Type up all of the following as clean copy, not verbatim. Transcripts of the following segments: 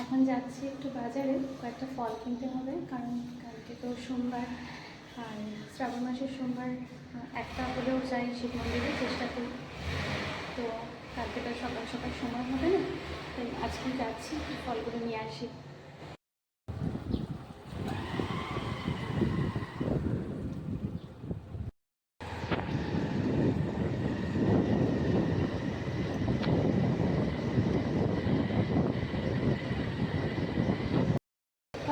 এখন যাচ্ছি একটু বাজারে, কয়েকটা ফল কিনতে হবে, কারণ কালকে তো সোমবার, আর শ্রাবণ মাসের সোমবার একটা হলেও যাই শিব মন্দিরে, চেষ্টা করি। তো কালকে তো সকাল সকাল সময় হবে না, তাই আজকে যাচ্ছি, ফলগুলো নিয়ে আসি।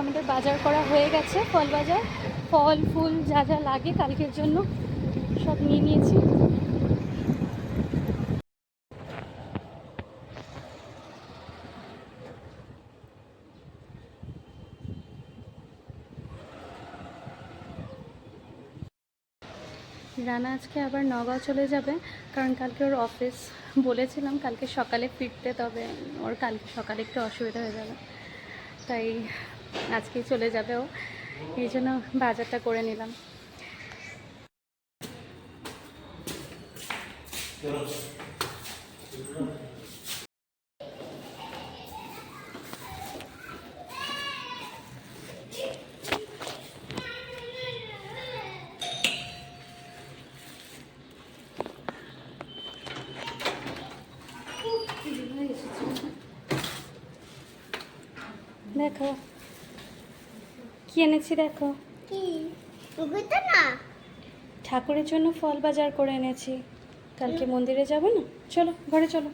আমাদের বাজার করা হয়ে গেছে, ফল বাজার, ফল ফুল যা যা লাগে কালকের জন্য সব নিয়ে নিয়েছি। রানা আজকে আবার নগাঁও চলে যাবে, কারণ কালকে ওর অফিস, বলেছিলাম কালকে সকালে ফিরতে, তবে ওর কালকে সকালে একটু অসুবিধা হয়ে যাবে, তাই আজকেই চলে যাবে ও, এই জন্য বাজারটা করে নিলাম। দেখো কি এনেছি, দেখো না ঠাকুরের জন্য ফল বাজার করে এনেছি, কালকে মন্দিরে যাবো না, চলো ঘরে চলো।